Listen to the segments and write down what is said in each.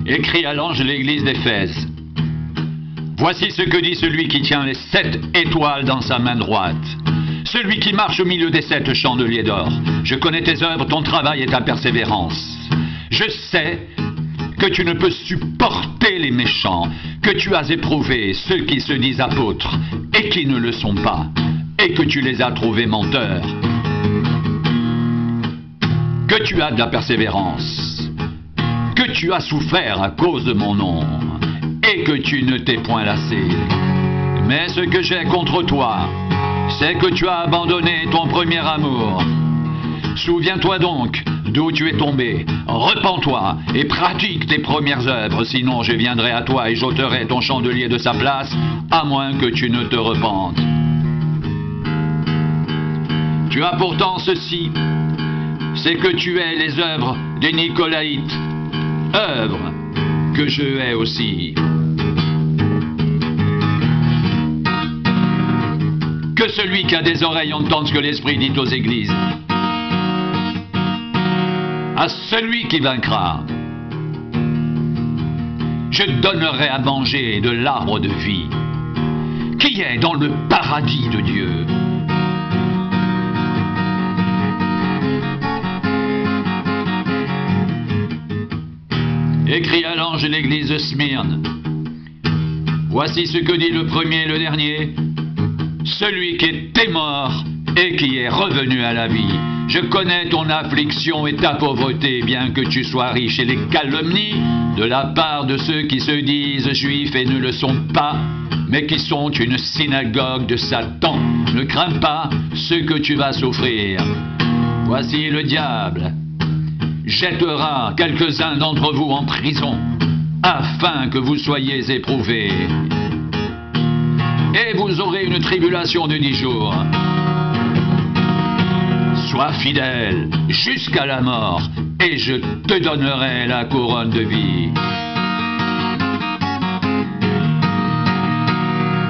Écrit à l'ange de l'église d'Éphèse. Voici ce que dit celui qui tient les 7 étoiles dans sa main droite. Celui qui marche au milieu des 7 chandeliers d'or. Je connais tes œuvres, ton travail et ta persévérance. Je sais que tu ne peux supporter les méchants, que tu as éprouvé ceux qui se disent apôtres et qui ne le sont pas, et que tu les as trouvés menteurs. Que tu as de la persévérance, que tu as souffert à cause de mon nom, et que tu ne t'es point lassé. Mais ce que j'ai contre toi, c'est que tu as abandonné ton premier amour. Souviens-toi donc d'où tu es tombé, repens-toi et pratique tes premières œuvres, sinon je viendrai à toi et j'ôterai ton chandelier de sa place, à moins que tu ne te repentes. Tu as pourtant ceci, c'est que tu hais les œuvres des Nicolaïtes, œuvres que je hais aussi. Que celui qui a des oreilles entende ce que l'Esprit dit aux églises. À celui qui vaincra, je donnerai à manger de l'arbre de vie, qui est dans le paradis de Dieu. Écrit à l'ange de l'église de Smyrne. Voici ce que dit le premier et le dernier, celui qui était mort et qui est revenu à la vie. Je connais ton affliction et ta pauvreté, bien que tu sois riche, et les calomnies de la part de ceux qui se disent juifs et ne le sont pas, mais qui sont une synagogue de Satan. Ne crains pas ce que tu vas souffrir. Voici le diable jettera quelques-uns d'entre vous en prison, afin que vous soyez éprouvés. Et vous aurez une tribulation de 10 jours. Sois fidèle jusqu'à la mort, et je te donnerai la couronne de vie.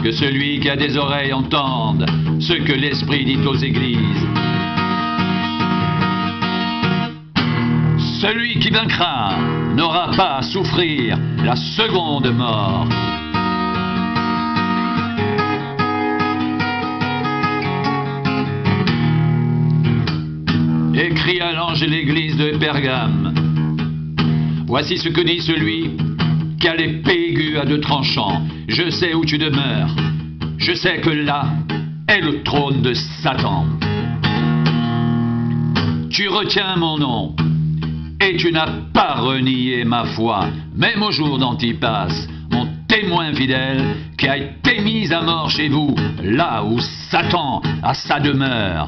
Que celui qui a des oreilles entende ce que l'Esprit dit aux églises. Celui qui vaincra n'aura pas à souffrir la seconde mort. Écrit à l'ange de l'église de Pergame. Voici ce que dit celui qui a l'épée aiguë à 2 tranchants. Je sais où tu demeures. Je sais que là est le trône de Satan. Tu retiens mon nom et tu n'as pas renié ma foi, même au jour d'Antipas, mon témoin fidèle, qui a été mis à mort chez vous, là où Satan a sa demeure.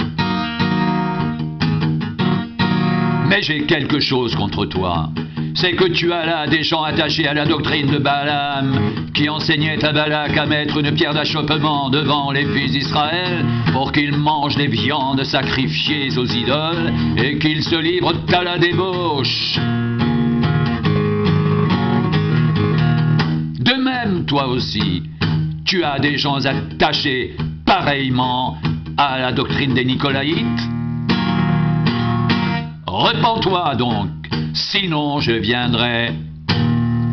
Mais j'ai quelque chose contre toi. C'est que tu as là des gens attachés à la doctrine de Balaam, qui enseignait à Balak à mettre une pierre d'achoppement devant les fils d'Israël pour qu'ils mangent les viandes sacrifiées aux idoles et qu'ils se livrent à la débauche. De même, toi aussi, tu as des gens attachés pareillement à la doctrine des Nicolaïtes. Repens-toi donc, sinon je viendrai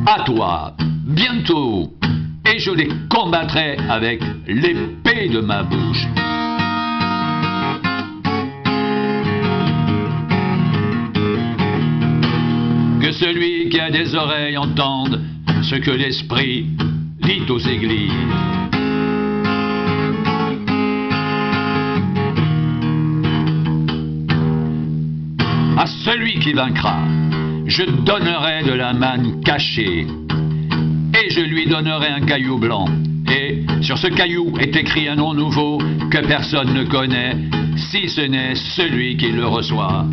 à toi bientôt et je les combattrai avec l'épée de ma bouche. Que celui qui a des oreilles entende ce que l'Esprit dit aux églises. À celui qui vaincra, je donnerai de la manne cachée, et je lui donnerai un caillou blanc. Et sur ce caillou est écrit un nom nouveau que personne ne connaît, si ce n'est celui qui le reçoit.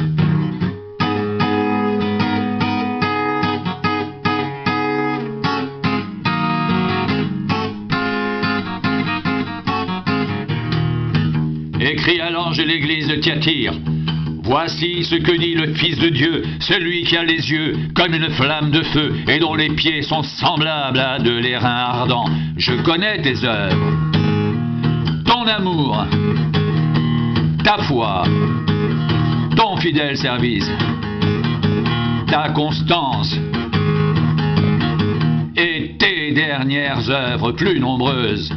Écrit à l'ange de l'église de Thyatire. Voici ce que dit le Fils de Dieu, celui qui a les yeux comme une flamme de feu et dont les pieds sont semblables à de l'airain ardent. Je connais tes œuvres, ton amour, ta foi, ton fidèle service, ta constance dernières œuvres plus nombreuses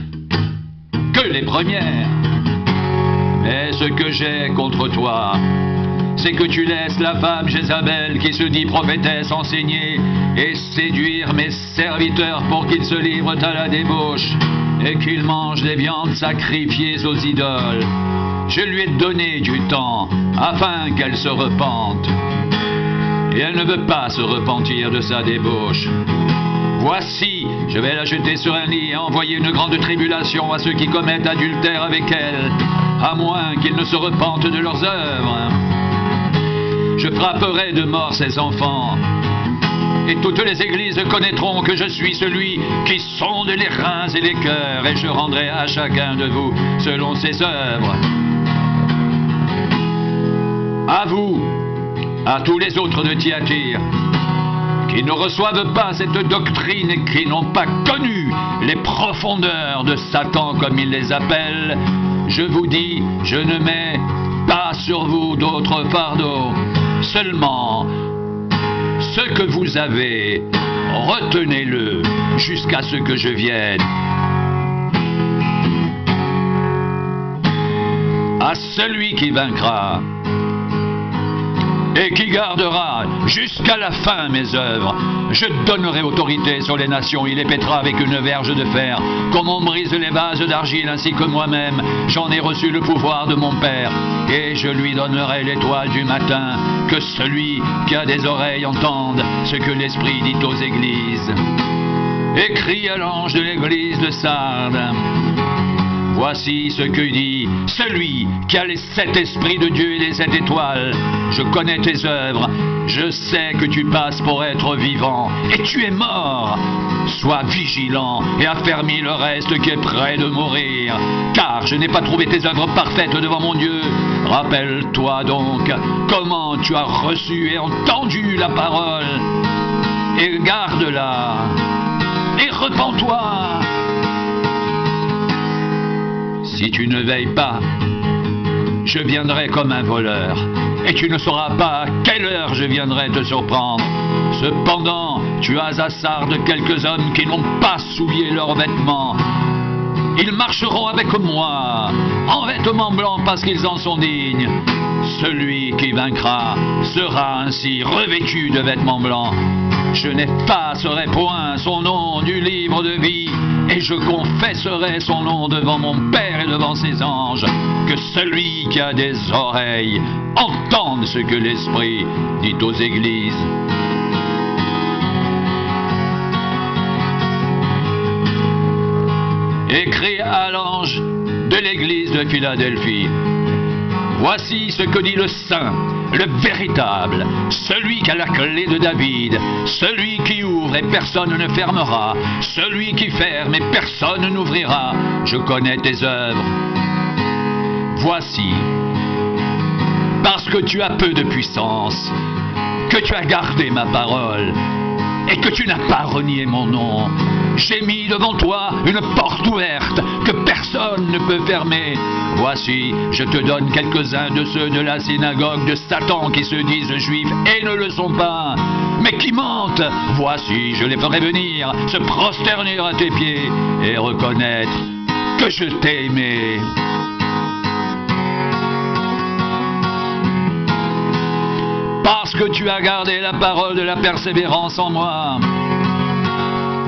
que les premières. Mais ce que j'ai contre toi, c'est que tu laisses la femme Jézabel qui se dit prophétesse enseigner et séduire mes serviteurs pour qu'ils se livrent à la débauche et qu'ils mangent des viandes sacrifiées aux idoles. Je lui ai donné du temps afin qu'elle se repente. Et elle ne veut pas se repentir de sa débauche. Voici, je vais la jeter sur un lit et envoyer une grande tribulation à ceux qui commettent adultère avec elle, à moins qu'ils ne se repentent de leurs œuvres. Je frapperai de mort ses enfants, et toutes les églises connaîtront que je suis celui qui sonde les reins et les cœurs, et je rendrai à chacun de vous selon ses œuvres. À vous, à tous les autres de Thyatire, qui ne reçoivent pas cette doctrine et qui n'ont pas connu les profondeurs de Satan comme il les appelle, je vous dis, je ne mets pas sur vous d'autres fardeaux, seulement ce que vous avez, retenez-le jusqu'à ce que je vienne. À celui qui vaincra et qui gardera jusqu'à la fin mes œuvres, je donnerai autorité sur les nations. Il les pètera avec une verge de fer, comme on brise les vases d'argile, ainsi que moi-même, j'en ai reçu le pouvoir de mon Père. Et je lui donnerai l'étoile du matin, que celui qui a des oreilles entende ce que l'Esprit dit aux églises. Écris à l'ange de l'église de Sardes. Voici ce que dit celui qui a les 7 esprits de Dieu et les 7 étoiles. Je connais tes œuvres, je sais que tu passes pour être vivant, et tu es mort. Sois vigilant et affermis le reste qui est près de mourir, car je n'ai pas trouvé tes œuvres parfaites devant mon Dieu. Rappelle-toi donc comment tu as reçu et entendu la parole, et garde-la, et repens-toi. Si tu ne veilles pas, je viendrai comme un voleur, et tu ne sauras pas à quelle heure je viendrai te surprendre. Cependant, tu as à Sardes quelques hommes qui n'ont pas souillé leurs vêtements. Ils marcheront avec moi, en vêtements blancs parce qu'ils en sont dignes. Celui qui vaincra sera ainsi revêtu de vêtements blancs. Je n'effacerai point son nom du livre de vie, et je confesserai son nom devant mon Père et devant ses anges. Que celui qui a des oreilles entende ce que l'Esprit dit aux églises. Écris à l'ange de l'église de Philadelphie. Voici ce que dit le Saint, le véritable, celui qui a la clé de David, celui qui ouvre et personne ne fermera, celui qui ferme et personne n'ouvrira. Je connais tes œuvres. Voici, parce que tu as peu de puissance, que tu as gardé ma parole, et que tu n'as pas renié mon nom, j'ai mis devant toi une porte ouverte que personne ne peut fermer. Voici, je te donne quelques-uns de ceux de la synagogue de Satan qui se disent juifs et ne le sont pas, mais qui mentent. Voici, je les ferai venir, se prosterner à tes pieds et reconnaître que je t'ai aimé. Parce que tu as gardé la parole de la persévérance en moi,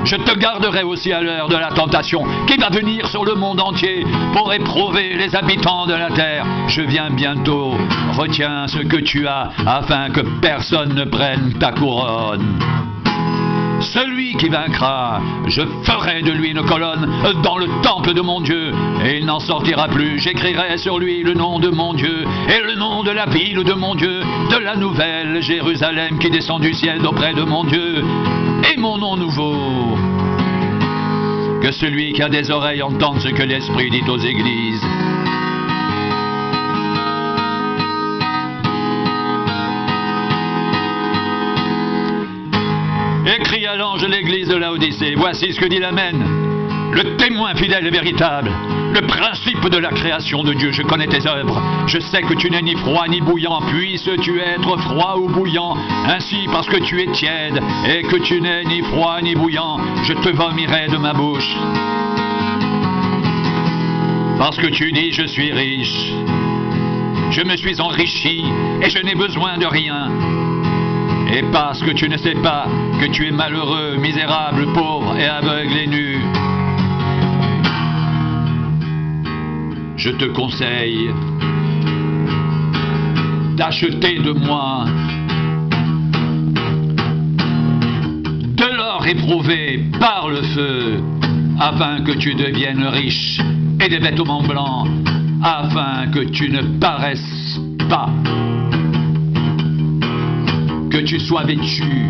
je te garderai aussi à l'heure de la tentation qui va venir sur le monde entier pour éprouver les habitants de la terre. Je viens bientôt. Retiens ce que tu as afin que personne ne prenne ta couronne. Celui qui vaincra, je ferai de lui une colonne dans le temple de mon Dieu, et il n'en sortira plus. J'écrirai sur lui le nom de mon Dieu, et le nom de la ville de mon Dieu, de la nouvelle Jérusalem qui descend du ciel auprès de mon Dieu, et mon nom nouveau. Que celui qui a des oreilles entende ce que l'Esprit dit aux églises. Écris à l'ange de l'église de Laodicée, voici ce que dit l'Amen, le témoin fidèle et véritable, le principe de la création de Dieu. Je connais tes œuvres. Je sais que tu n'es ni froid ni bouillant. Puisses-tu être froid ou bouillant? Ainsi, parce que tu es tiède et que tu n'es ni froid ni bouillant, je te vomirai de ma bouche. Parce que tu dis je suis riche, je me suis enrichi et je n'ai besoin de rien. Et parce que tu ne sais pas que tu es malheureux, misérable, pauvre et aveugle et nu, je te conseille d'acheter de moi de l'or éprouvé par le feu, afin que tu deviennes riche, et des vêtements blancs, afin que tu ne paraisses pas, que tu sois vêtu,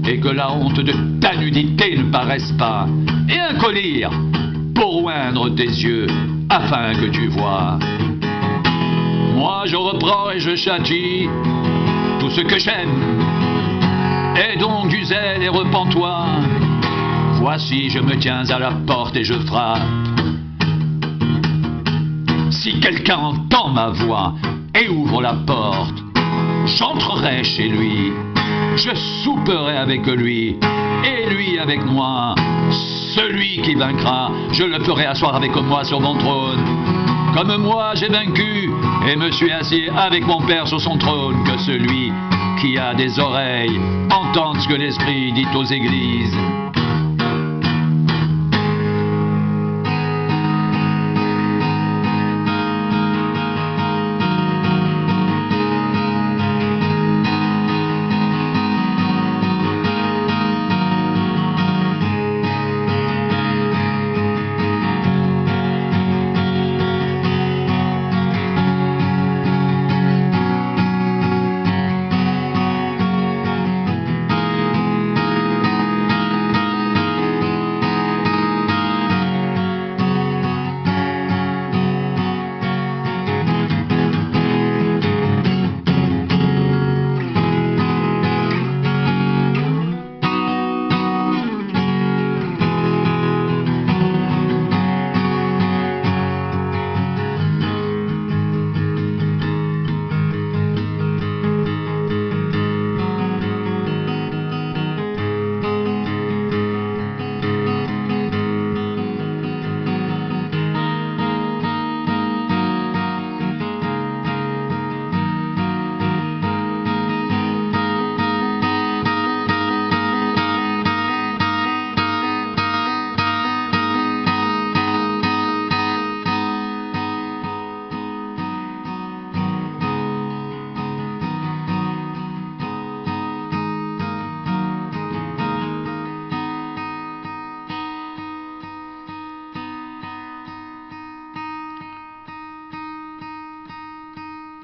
et que la honte de ta nudité ne paraisse pas, et un collier pour oindre tes yeux, afin que tu vois. Moi je reprends et je châtie tout ce que j'aime. Aie donc du zèle et repens-toi. Voici je me tiens à la porte et je frappe. Si quelqu'un entend ma voix et ouvre la porte, j'entrerai chez lui, je souperai avec lui et lui avec moi. Celui qui vaincra, je le ferai asseoir avec moi sur mon trône, comme moi j'ai vaincu et me suis assis avec mon Père sur son trône. Que celui qui a des oreilles entende ce que l'Esprit dit aux églises.